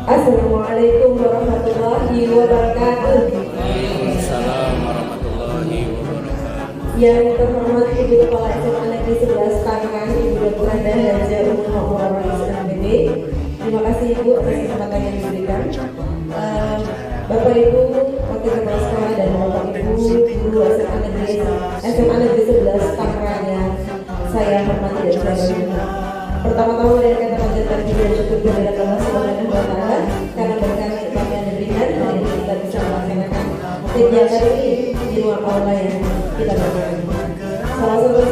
Assalamualaikum warahmatullahi wabarakatuh. Waalaikumsalam warahmatullahi wabarakatuh. Yang terhormat Ibu Kepala SMA Negeri 11 Tangerang, Ibu Dr. Anda Haja Umul Maulana SNBD. Terima kasih Ibu atas kesempatan yang diberikan. Bapak Ibu, Wakil Kepala Sekolah dan Bapak Ibu Guru SMA Negeri 11 Tangerang yang saya hormati dan saya banggakan. Pertama-tama dari kata panjatkan puji dan syukur kehadirat Allah Subhanahu wa Ta'ala karena berkat nikmat yang diberikan hari ini kita bisa melaksanakan kegiatan ini di luar aula yang kita banggakan. Salam semoga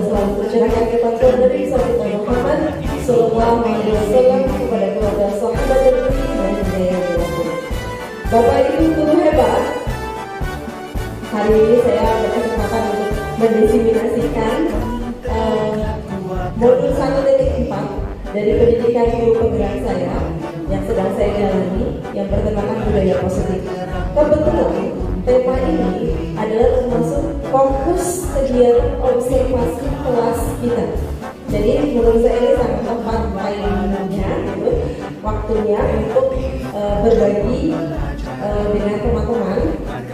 selalu tercurahkan kepada Nabi kita Muhammad Sallallahu Alaihi Wasallam kepada keluarga sahabat dan hidayah yang dirahmati. Bapak Ibu guru hebat, hari ini saya berkesempatan untuk mendiseminasikan modul 1.4 dari pendidikan guru penggerak saya yang sedang saya jalani yang bertemakan budaya positif. Kebetulan tema ini adalah termasuk fokus kegiatan observasi kelas kita. Jadi menurut saya ini sangat tepat timingnya, waktunya untuk berbagi dengan teman-teman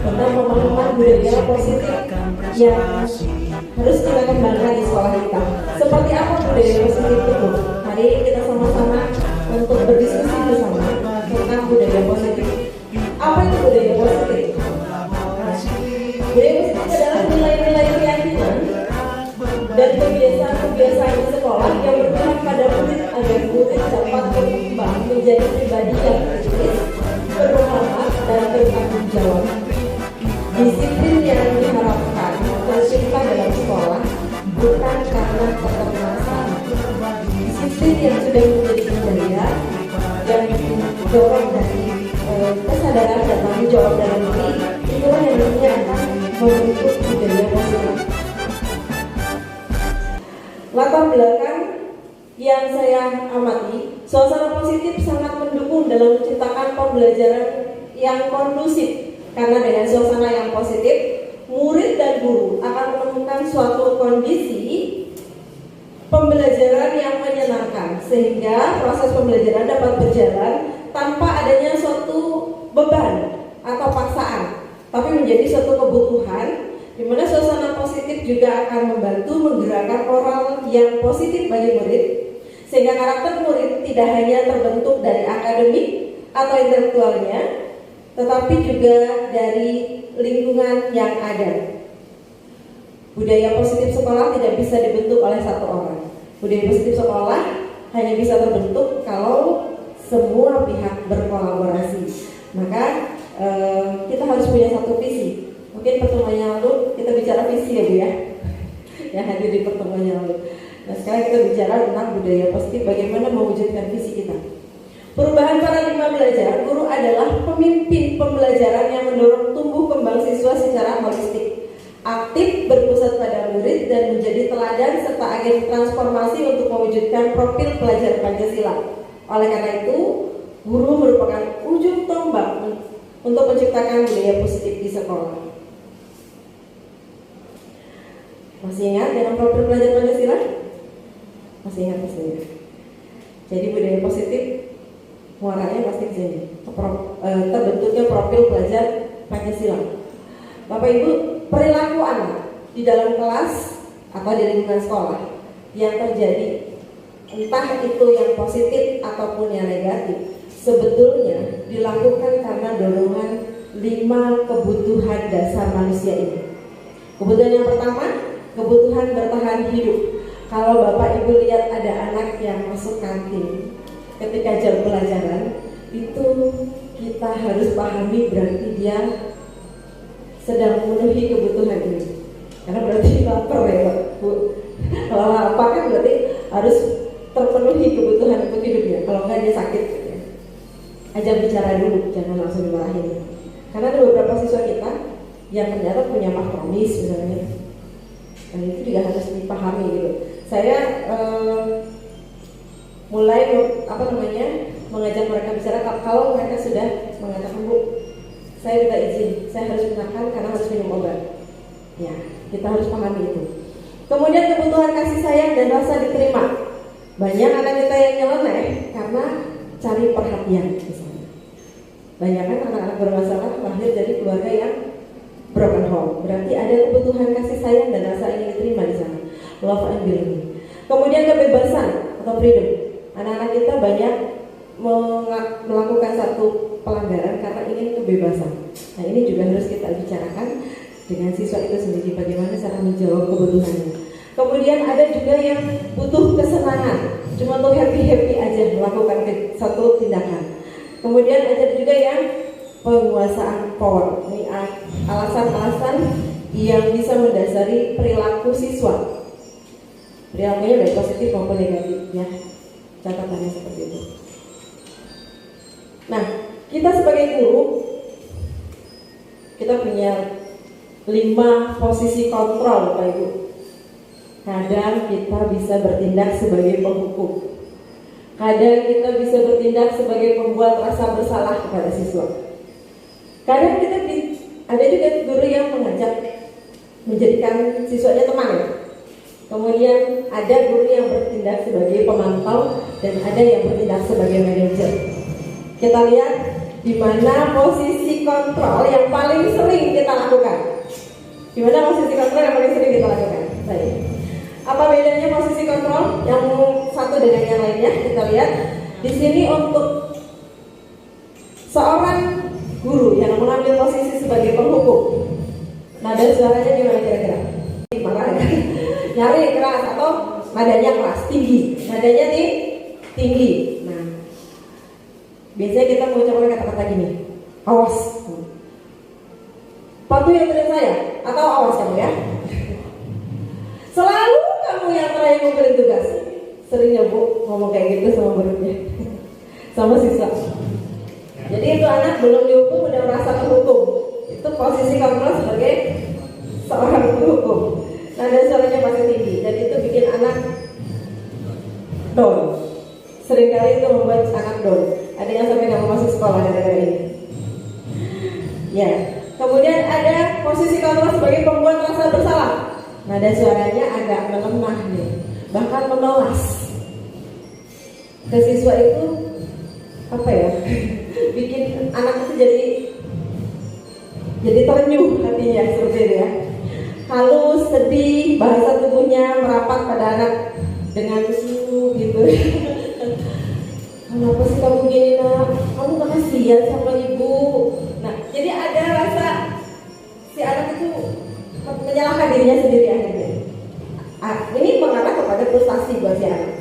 tentang pemahaman budaya positif yang harus kita kembangkan di sekolah kita. Seperti apa budaya positif itu? Hari ini kita sama-sama untuk berdiskusi bersama tentang budaya positif. Apa itu budaya positif? Budaya positif adalah nilai-nilai keyakinan dan kebiasaan-kebiasaan di sekolah yang berpihak pada murid agar murid dapat berkembang menjadi pribadi yang kritis, berpengalaman dan bertanggung jawab. Disiplin yang diharapkan tercipta dalam sekolah bukan karena ketermasan. Disiplin yang sudah menjadi budaya dan dorong dari kesadaran dan tanggung jawab dalam diri, itulah yang nantinya akan membentuk budaya positif. Latar belakang yang saya amati, suasana positif sangat mendukung dalam menciptakan pembelajaran yang kondusif. Karena dengan suasana yang positif, murid dan guru akan menemukan suatu kondisi pembelajaran yang menyenangkan, sehingga proses pembelajaran dapat berjalan tanpa adanya suatu beban atau paksaan, tapi menjadi suatu kebutuhan, di mana suasana positif juga akan membantu menggerakkan moral yang positif bagi murid, sehingga karakter murid tidak hanya terbentuk dari akademik atau intelektualnya, tetapi juga dari lingkungan yang ada. Budaya positif sekolah tidak bisa dibentuk oleh satu orang. Budaya positif sekolah hanya bisa terbentuk kalau semua pihak berkolaborasi. Maka kita harus punya satu visi. Mungkin pertemuan yang lalu kita bicara visi ya Bu ya, yang hadir di pertemuan yang lalu. Nah sekarang kita bicara tentang budaya positif, bagaimana mewujudkan visi kita. Perubahan paradigma belajar, guru adalah pemimpin pembelajaran yang mendorong tumbuh kembang siswa secara holistik, aktif, berpusat pada murid, dan menjadi teladan serta agen transformasi untuk mewujudkan profil pelajar Pancasila. Oleh karena itu, guru merupakan ujung tombak untuk menciptakan budaya positif di sekolah. Masih ingat dengan profil pelajar Pancasila? Masih ingat. Jadi budaya positif muaranya pasti di sini, terbentuknya profil pelajar Pancasila. Bapak Ibu, perilaku anak di dalam kelas atau di lingkungan sekolah yang terjadi, entah itu yang positif ataupun yang negatif, sebetulnya dilakukan karena dorongan 5 kebutuhan dasar manusia ini. Kebutuhan yang pertama, kebutuhan bertahan hidup. Kalau Bapak Ibu lihat ada anak yang masuk kantin ketika jam pelajaran, itu kita harus pahami berarti dia sedang memenuhi kebutuhan ini. Karena berarti lapar ya Bu. Kalau lapar kan berarti harus terpenuhi kebutuhan untuk hidupnya. Kalau enggak dia sakit ya. Ajak bicara dulu, jangan langsung dimarahin. Karena ada beberapa siswa kita yang ternyata punya makronis misalnya, dan itu juga harus dipahami gitu. Saya mulai mengajak mereka bicara kalau mereka sudah mengatakan Bu, saya minta izin, saya harus makan karena harus minum obat. Ya, kita harus pahami itu. Kemudian kebutuhan kasih sayang dan rasa diterima. Banyak anak kita yang nyeleneh karena cari perhatian misalnya. Banyak kan anak-anak bermasalah lahir dari keluarga yang broken home. Berarti ada kebutuhan kasih sayang dan rasa ingin diterima di sana. Love and belonging. Kemudian kebebasan atau freedom. Anak-anak kita banyak melakukan satu pelanggaran karena ingin kebebasan. Nah, ini juga harus kita bicarakan dengan siswa itu sendiri, bagaimana cara menjawab kebutuhannya. Kemudian ada juga yang butuh kesenangan, cuma untuk happy aja melakukan satu tindakan. Kemudian ada juga yang penguasaan power. Ini alasan-alasan yang bisa mendasari perilaku siswa. Perilakunya baik positif maupun negatif, ya. Catatannya seperti itu. Nah, kita sebagai guru, kita punya 5 posisi kontrol, Bapak Ibu. Kadang kita bisa bertindak sebagai penghukum. Kadang kita bisa bertindak sebagai pembuat rasa bersalah kepada siswa. Kadang kita ada juga guru yang mengajak menjadikan siswanya teman. Kemudian ada guru yang bertindak sebagai pemantau dan ada yang bertindak sebagai manajer. Kita lihat di mana posisi kontrol yang paling sering kita lakukan. Di mana posisi kontrol yang paling sering kita lakukan? Baik. Apa bedanya posisi kontrol yang satu dengan yang lainnya? Kita lihat di sini untuk seorang guru yang mengambil posisi sebagai penghukum. Nada suaranya gimana kira-kira? Marah ya? Nyari keras atau nadanya keras, tinggi. Nadanya tinggi. Nah, biasanya kita mengucapkan kata-kata gini, awas. Patuhi aturan saya atau awas kamu ya. Selalu kamu yang terakhir memberi tugas. Sering ya Bu ngomong kayak gitu sama muridnya, sama siswa. Jadi itu anak belum dihukum udah merasa terhukum. Itu posisi kontrol sebagai seorang penghukum. Nah, dan suaranya pasti tinggi dan itu bikin anak down. Seringkali itu membuat anak down. Ada yang sampai nggak mau masuk sekolah gara-gara ini. Ya. Kemudian ada posisi kontrol sebagai pembuat rasa bersalah. Nada suaranya agak melemah nih, bahkan memelas. Ke siswa itu apa ya? Bikin anak itu jadi terenyuh hatinya seperti itu ya. Halus, sedih, bahasa tubuhnya merapat pada anak dengan lusuh gitu. Kenapa sih kamu gini nak? Kamu gak kasihan sama ibu? Nah, jadi ada rasa si anak itu menyalahkan dirinya sendiri akhirnya. Ini mengarah kepada frustasi buat si anak,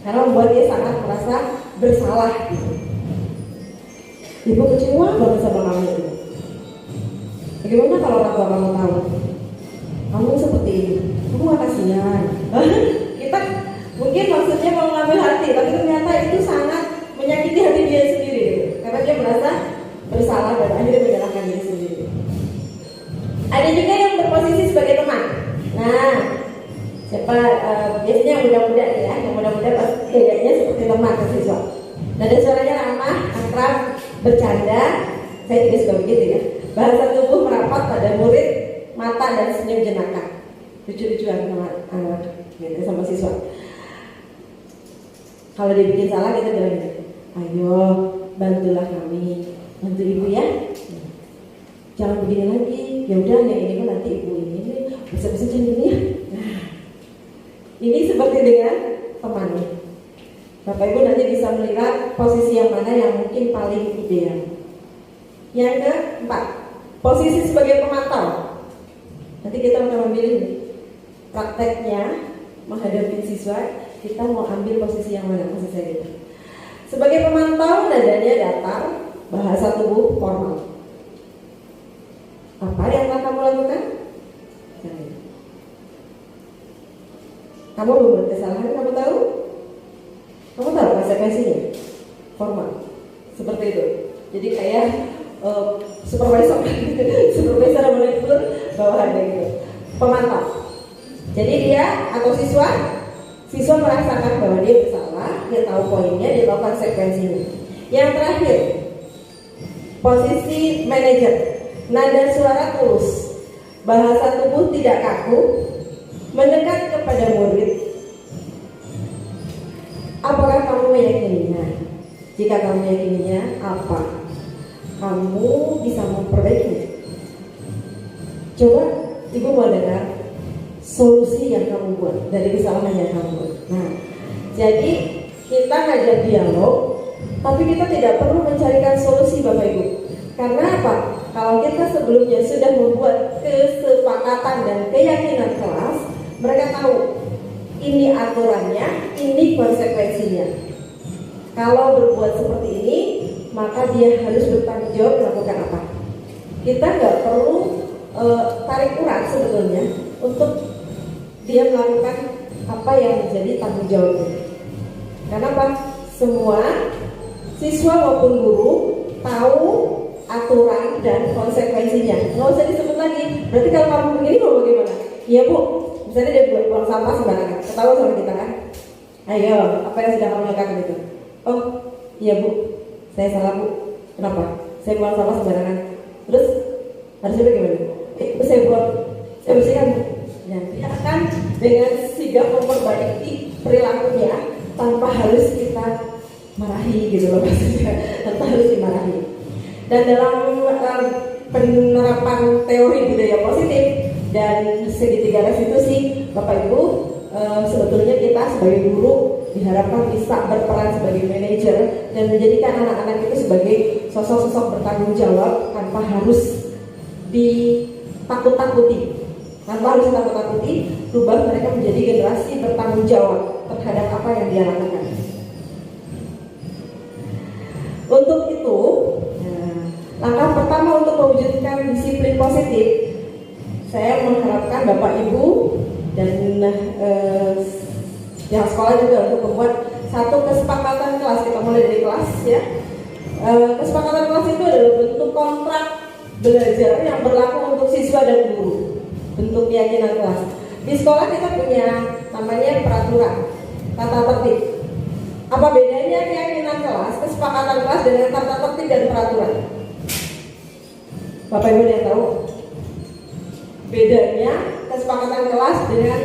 karena membuat dia sangat merasa bersalah gitu. Ibu kecewa banget sama kamu. Bagaimana kalau orang tua kamu tahu kamu seperti ini? Kamu gak kasihan? Kita mungkin maksudnya mau ngambil hati, tapi ternyata itu sangat menyakiti hati dia sendiri gitu. Karena dia merasa bersalah dan akhirnya menyalahkan diri sendiri. Ada juga yang berposisi sebagai teman. Nah, siapa biasanya yang muda-muda ya, yang muda-muda pasti gayanya seperti teman ke siswa. Nada suaranya ramah, akrab, bercanda. Saya juga suka begitu ya. Bahasa tubuh merapat pada murid, mata dan senyum jenaka. Lucu-lucuan sama anak, gitu, sama siswa. Kalau dia bikin salah kita bilang gitu, ayo bantulah kami, bantu ibu ya. Jangan begini lagi. Ya udah yang ini kan nanti ibu ini bisa-bisa jadi ya. Nah, ini seperti dengan temannya. Bapak Ibu nanti bisa melihat posisi yang mana yang mungkin paling ideal. Yang keempat, posisi sebagai pemantau. Nanti kita akan memilih prakteknya menghadapi siswa. Kita mau ambil posisi yang mana, posisi saya gitu. Sebagai pemantau, nadanya datar, bahasa tubuh formal. Apa yang akan kamu lakukan? Kamu membuat kesalahan, kamu tahu? Kamu tahu konsekuensinya? Formal, seperti itu. Jadi kayak supervisor menegur bawahannya gitu. Pemantau. Jadi dia atau siswa merasakan bahwa dia bersalah, dia tahu poinnya, dia tahu konsekuensinya. Yang terakhir, Posisi manajer, nada suara tulus, bahasa tubuh tidak kaku, mendekat kepada murid. Apakah kamu meyakininya? Jika kamu meyakininya, apa? Kamu bisa memperbaikinya. Coba ibu mau dengar solusi yang kamu buat dari kesalahan yang kamu buat. Nah, jadi kita ngajak dialog, tapi kita tidak perlu mencarikan solusi Bapak Ibu. Karena apa? Kalau kita sebelumnya sudah membuat kesepakatan dan keyakinan kelas, mereka tahu ini aturannya, ini konsekuensinya. Kalau berbuat seperti ini, maka dia harus bertanggung jawab melakukan apa. Kita nggak perlu tarik urat sebetulnya untuk dia melakukan apa yang menjadi tanggung jawabnya. Karena apa? Semua siswa maupun guru tahu aturan dan konsekuensinya. Nggak usah disebut lagi. Berarti kalau kamu begini mau bagaimana? Iya Bu, misalnya dia buang sampah sembarangan, ketawa sama kita kan? Ayo, apa yang sudah kamu lakukan itu? Oh, iya Bu, saya salah Bu. Kenapa? Saya buang sampah sembarangan. Terus harusnya bagaimana? Saya bersihkan Bu. Ya, dia akan dengan sigap memperbaiki perilakunya tanpa harus kita marahi gitu loh maksudnya, tanpa harus dimarahi. Dan dalam penerapan teori budaya positif dan segitiga restitusi, Bapak Ibu, sebetulnya kita sebagai guru diharapkan bisa berperan sebagai manajer dan menjadikan anak-anak itu sebagai sosok-sosok bertanggung jawab tanpa harus ditakut-takuti. Tanpa harus ditakut-takuti, rubah mereka menjadi generasi bertanggung jawab terhadap apa yang dia lakukan. Untuk itu, langkah pertama untuk mewujudkan disiplin positif, saya mengharapkan Bapak Ibu dan yang sekolah juga untuk membuat satu kesepakatan kelas. Kita mulai dari kelas ya. Kesepakatan kelas itu adalah bentuk kontrak belajar yang berlaku untuk siswa dan guru, bentuk keyakinan kelas. Di sekolah kita punya namanya peraturan tata tertib. Apa bedanya keyakinan kelas, kesepakatan kelas dengan tata tertib dan peraturan? Bapak Ibu yang tahu bedanya kesepakatan kelas dengan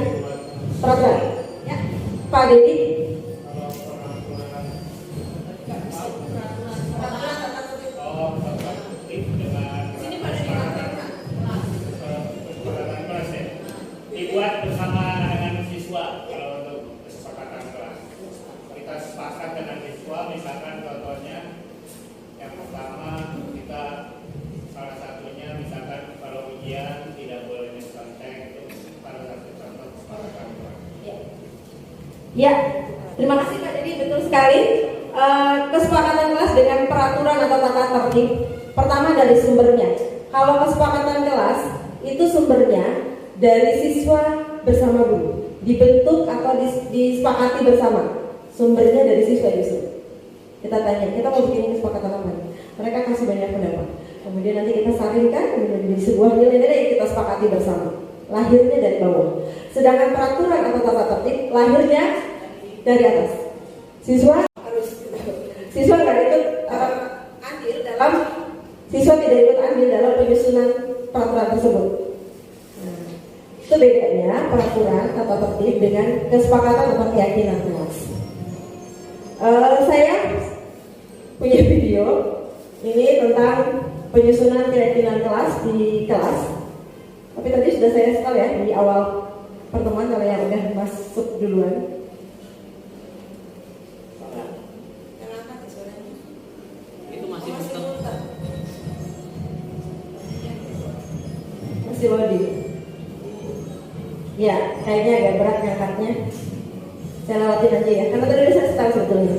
peraturan? Ya, Pak Dedi. Dibuat bersama dengan siswa. Kalau untuk kesepakatan kelas kita sepakat dengan siswa, misalkan contohnya yang pertama kita salah satunya misalkan kalau ujian tidak boleh nyontek, itu salah satu contoh kesepakatan kelas. Ya, terima kasih Pak. Jadi betul sekali kesepakatan kelas dengan peraturan atau tata tertib. Pertama dari sumbernya. Kalau kesepakatan kelas itu sumbernya dari siswa bersama guru, dibentuk atau disepakati bersama. Sumbernya dari siswa justru. Kita tanya, kita mau bikin kesepakatan apa? Mereka kasih banyak pendapat. Kemudian nanti kita saringkan menjadi sebuah nilai-nilai yang kita sepakati bersama. Lahirnya dari bawah. Sedangkan peraturan atau tata tertib lahirnya dari atas. Siswa nggak ikut andil dalam siswa tidak ikut andil dalam penyusunan peraturan tersebut. Itu bedanya peraturan tata tertib dengan kesepakatan atau keyakinan kelas. Saya punya video ini tentang penyusunan keyakinan kelas di kelas. Tapi tadi sudah saya sekali ya di awal pertemuan kalau yang udah masuk duluan. Itu masih muter. Masih loading. Ya, kayaknya agak berat ngangkatnya. Saya lewatin aja ya, karena tadi saya start sebetulnya.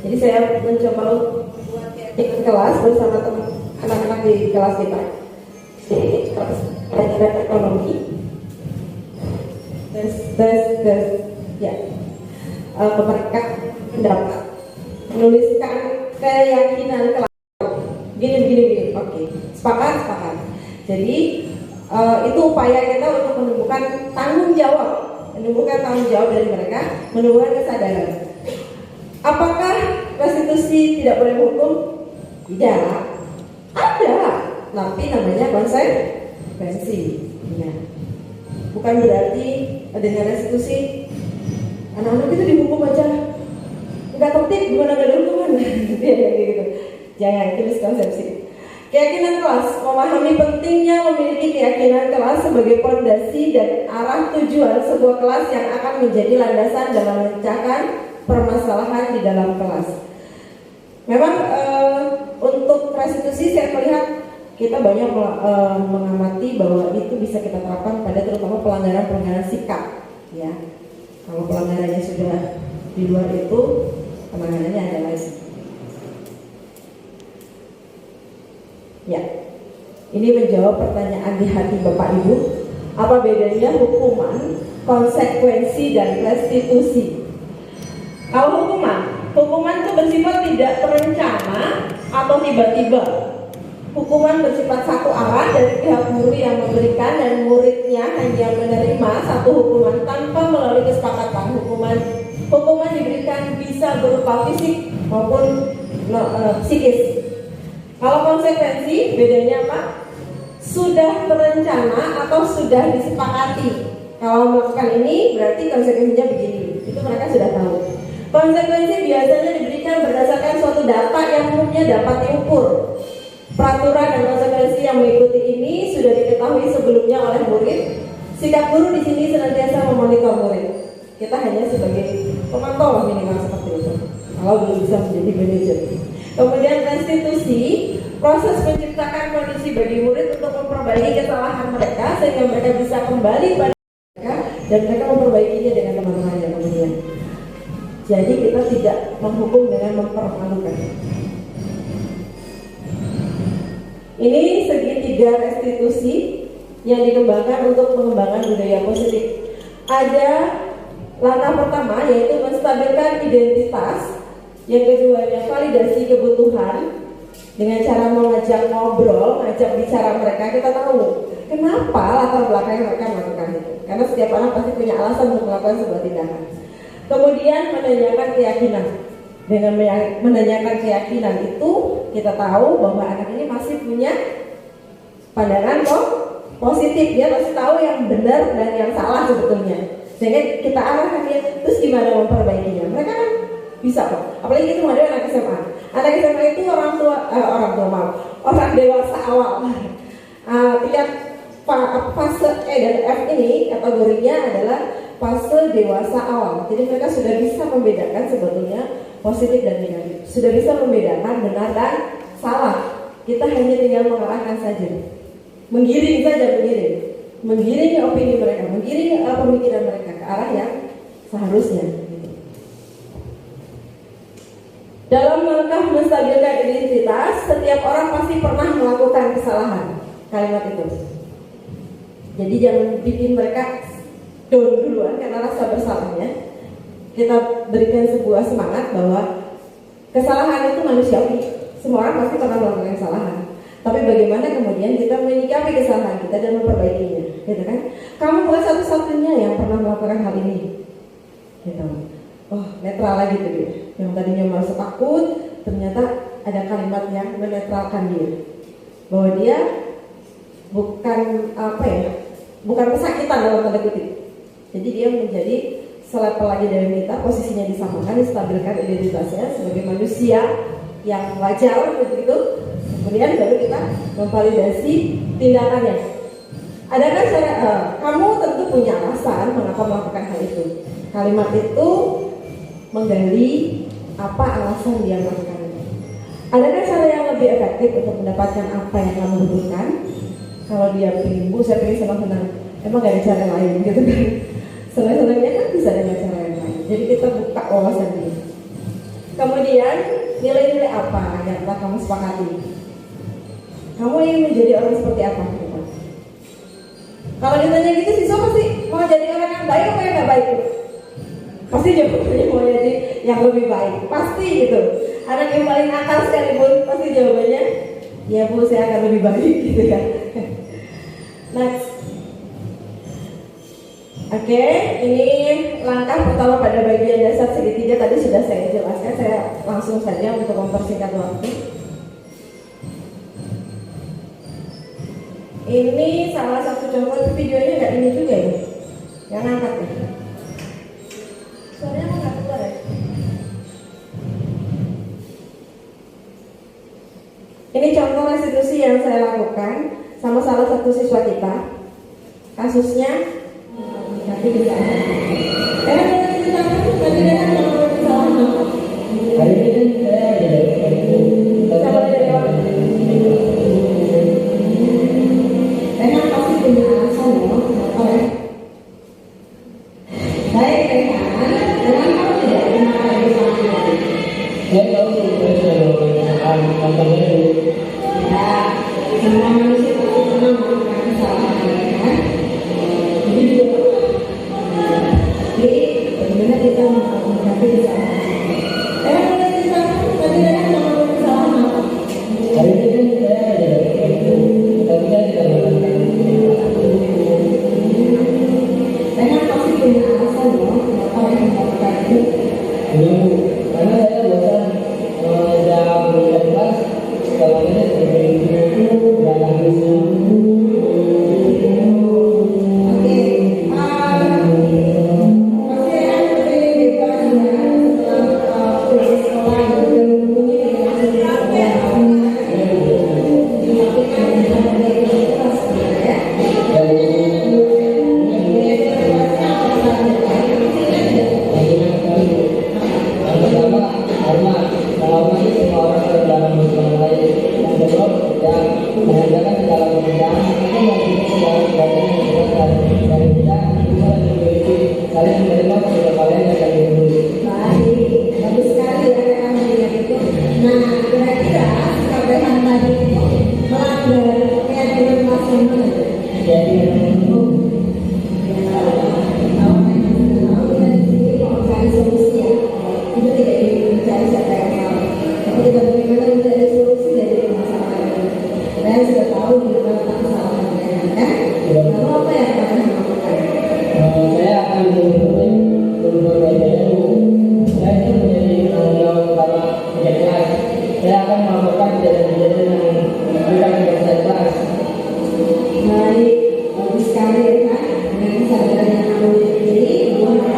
Jadi saya mencoba buat keyakinan kelas bersama teman anak-anak di kelas kita. Di kelas pelajaran ekonomi. Tes. Ya. Mereka pendapat menuliskan keyakinan kelas. Gini. Oke. Sepakat. Jadi itu upaya kita untuk menumbuhkan tanggung jawab dari mereka, menumbuhkan kesadaran. Apakah restitusi tidak boleh menghukum? Tidak. Apa Ada, tapi namanya konsekuensi. Ya. Bukan berarti dengan restitusi anak-anak itu dihukum aja nggak tertib, gimana gak ada hukuman. Gitu. Jangan, itu miskonsepsi. Keyakinan kelas, memahami pentingnya memiliki keyakinan kelas sebagai fondasi dan arah tujuan sebuah kelas yang akan menjadi landasan dalam memecahkan permasalahan di dalam kelas. Memang untuk restitusi saya melihat kita banyak mengamati bahwa itu bisa kita terapkan pada terutama pelanggaran-pelanggaran sikap. Ya, kalau pelanggarannya sudah di luar itu, penanganannya ada lagi. Ya, ini menjawab pertanyaan di hati Bapak Ibu. Apa bedanya hukuman, konsekuensi, dan restitusi? Kalau hukuman itu bersifat tidak terencana atau tiba-tiba. Hukuman bersifat satu arah dari pihak guru yang memberikan dan muridnya hanya menerima satu hukuman tanpa melalui kesepakatan. Hukuman diberikan bisa berupa fisik maupun psikis. Kalau konsekuensi, bedanya apa? Sudah terencana atau sudah disepakati. Kalau melakukan ini, berarti konsekuensinya begini. Itu mereka sudah tahu. Konsekuensi biasanya diberikan berdasarkan suatu data yang umumnya dapat diukur. Peraturan dan konsekuensi yang mengikuti ini sudah diketahui sebelumnya oleh murid. Sikap guru di sini senantiasa memonitor murid. Kita hanya sebagai pemantau lah minimal seperti itu. Kalau belum bisa menjadi manajer. Kemudian restitusi, proses menciptakan kondisi bagi murid untuk memperbaiki kesalahan mereka sehingga mereka bisa kembali pada mereka dan mereka memperbaikinya dengan teman-temannya kemudian. Jadi kita tidak menghukum dengan mempermalukan. Ini segitiga restitusi yang dikembangkan untuk mengembangkan budaya positif. Ada langkah pertama yaitu menstabilkan identitas. Yang keduanya validasi kebutuhan dengan cara mengajak ngobrol, mengajak bicara mereka. Kita tahu kenapa latar belakang mereka melakukan itu. Karena setiap anak pasti punya alasan untuk melakukan sebuah tindakan. Kemudian menanyakan keyakinan. Dengan menanyakan keyakinan itu kita tahu bahwa anak ini masih punya pandangan positif. Dia pasti tahu yang benar dan yang salah sebetulnya. Sehingga kita arahkan dia, terus gimana memperbaikinya. Mereka kan bisa kok, apalagi itu ada anak SMA. Anak SMA itu orang dewasa awal. Tingkat fase E dan F ini kategorinya adalah fase dewasa awal. Jadi mereka sudah bisa membedakan sebetulnya positif dan negatif. Sudah bisa membedakan benar dan salah. Kita hanya tinggal mengarahkan saja, menggiring opini mereka, menggiring pemikiran mereka ke arah yang seharusnya. Dalam langkah menstabilkan identitas, setiap orang pasti pernah melakukan kesalahan. Kalimat itu. Jadi jangan bikin mereka down duluan karena rasa bersalahnya. Kita berikan sebuah semangat bahwa kesalahan itu manusiawi. Semua orang pasti pernah melakukan kesalahan. Tapi bagaimana kemudian kita menyikapi kesalahan kita dan memperbaikinya, gitu kan? Kamu bukan satu-satunya yang pernah melakukan hal ini, gitu. Oh, netral lagi tuh dia. Yang tadinya merasa takut, ternyata ada kalimat yang menetralkan dia. Bahwa dia bukan kesakitan dalam tanda kutip. Jadi dia menjadi selevel lagi dari kita, posisinya disamakan, distabilkan identitasnya sebagai manusia yang wajar, begitu. Kemudian baru kita memvalidasi tindakannya. Adakah cara? Kamu tentu punya alasan mengapa melakukan hal itu. Kalimat itu menggali apa alasan dia melakukan itu. Adakah cara yang lebih efektif untuk mendapatkan apa yang kamu butuhkan? Kalau dia pengen, saya pengen senang-senang, emang gak ada cara lain gitu kan? Senang-senangnya kan bisa dengan cara yang lain. Jadi kita buka wawasan dia. Kemudian nilai-nilai apa yang telah kamu sepakati? Kamu ingin menjadi orang seperti apa? Kalau ditanya gitu siswa pasti mau jadi orang yang baik apa yang gak baik? Pasti jawabannya mau jadi yang lebih baik, pasti gitu. Anak yang paling nakal sekalipun pasti jawabannya, ya Bu, saya akan lebih baik gitu kan. Next. Oke, ini langkah pertama pada bagian dasar segitiga tadi sudah saya jelaskan. Saya langsung saja untuk mempersingkat waktu. Ini salah satu contoh videonya nggak ini juga ya? Yang angkat ya? Suaranya kok nggak keluar ya? Ini contoh restitusi yang saya lakukan sama salah satu siswa kita. Kasusnya nanti bisa. Tadi kan mau kesalahan. Hari ini saya Sama dari awal. Memang pasti punya alasan ya, kenapa ya? Baik, Rehan. Rehan tahu tidak kenapa dia salah? tahu saya sudah melakukan contohnya dulu. Ya, semua manusia pasti pernah melakukan kesalahan, kan? Jadi, bagaimana kita menghadapi kesalahan? Rehan boleh ceritakan tadi Rehan melakukan kesalahan apa? Hari ini saya tapi saya tidak melakukan. Rehan pasti punya alasan ya, kenapa Rehan melakukan itu? Dulu karena saya bosan jam kelas kalau ini seperti itu datang di sini. Oke, pasti Rehan lebih bebas ya setelah pulang sekolah dan menghubungi dengan sekolah. Tapi kan tidak ada yang keras ya. Dan yang pertama karena kalau masih semua orang dalam muslim lain yang kedua ya menandakan dalam pekerjaan itu yang kita sedang sebagainya dan kita bisa memiliki saling menerima kepada kalian yang kami tulis. Baik, bagus sekali ya Rehan melihat itu. Nah, kira-kira keberhan tadi itu melanggar keyakinan Mas yang mana? Jadi Tahu kita di sini mau cari solusi ya. Kita tidak ingin mencari siapa yang salah, tapi kita bagaimana mencari solusi dari permasalahan ini. Saya sudah tahu di mana letak kesalahan Rehan kan? Lalu apa yang akan Rehan lakukan? saya akan berbuat baik dulu. Saya itu menjadi tanggung jawab utama menjadi kelas. Saya akan melakukan kejadian-kejadian yang bukan menjadi saya kelas. Baik, bagus sekali Rehan. Dengan kesadaran yang kamu miliki, bahwa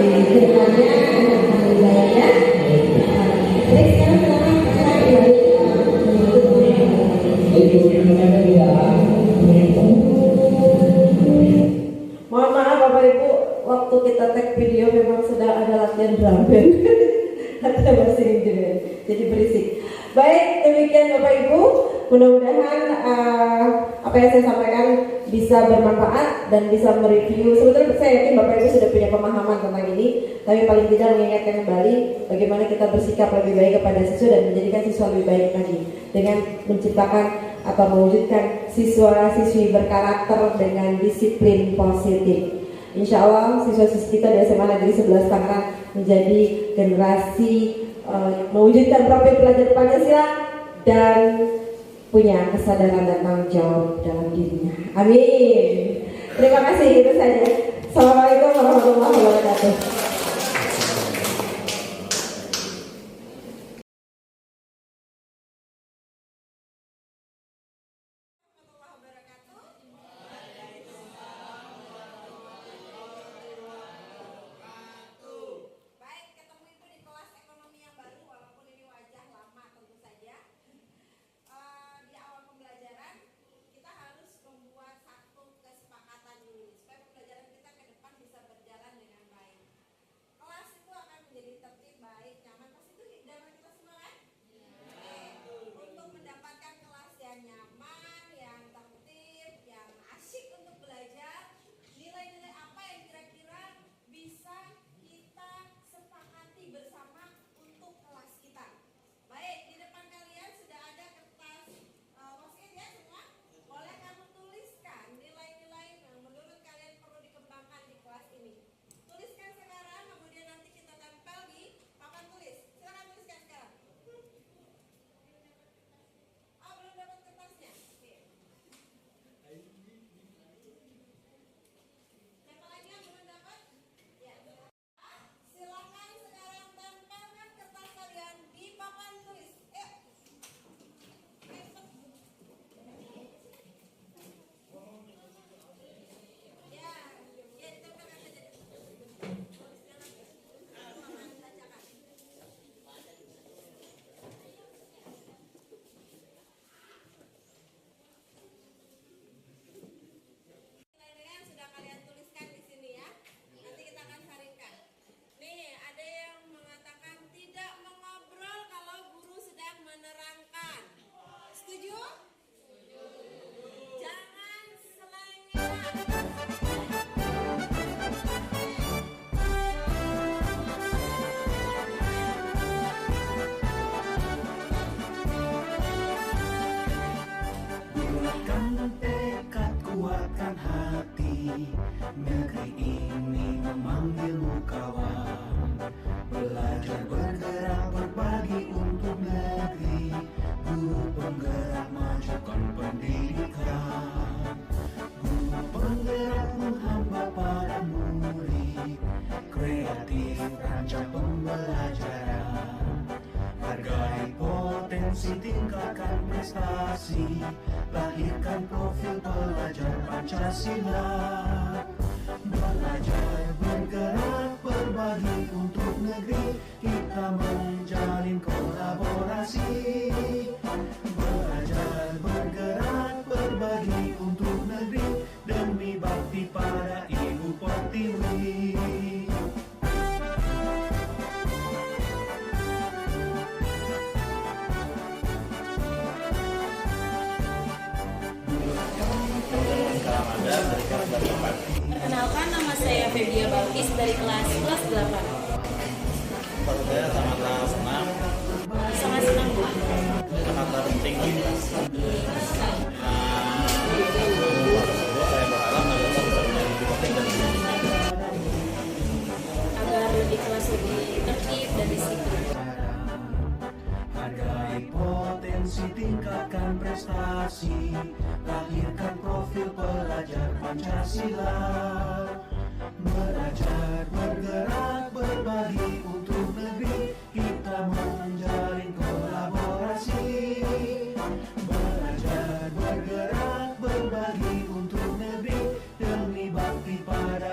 di depannya akan lebih baik ya. Baik, sekarang silakan Rehan kembali menuntut teman-teman. Itu mereka bilang Mohon maaf Bapak Ibu, waktu kita tag video memang sedang ada latihan drum band. Ada bahasa Inggris, jadi berisik. Baik, demikian Bapak Ibu. Mudah-mudahan apa yang saya sampaikan bisa bermanfaat dan bisa mereview. Sebetulnya saya yakin Bapak Ibu sudah punya pemahaman tentang ini, tapi paling tidak mengingatkan kembali bagaimana kita bersikap lebih baik kepada siswa dan menjadikan siswa lebih baik lagi dengan menciptakan atau mewujudkan siswa-siswi berkarakter dengan disiplin positif. Insya Allah siswa-siswi kita di SMA Negeri 11 Tangerang menjadi generasi mewujudkan profil pelajar Pancasila dan punya kesadaran dan tanggung jawab dalam dirinya. Amin. Terima kasih, itu saja. Assalamualaikum warahmatullahi wabarakatuh. Guru penggerak majukan pendidikan, guru penggerak menghamba para murid, kreatif rancang pembelajaran, hargai potensi tingkatkan prestasi, lahirkan profil pelajar Pancasila. Belajar, bergerak, berbagi untuk negeri, kita menjalin kolaborasi. Belajar, bergerak, berbagi untuk negeri, demi bakti pada Ibu Pertiwi. Perkenalkan, nama saya Febia Balkis dari kelas 8. Menurut saya sangatlah senang, Sangat senang Bu. sangatlah penting. Saya berharap Naruto bisa menjadi lebih penting dan lebih Agar di kelas lebih tertib dan disiplin. Hargai potensi, tingkatkan prestasi, lahirkan profil pelajar Pancasila.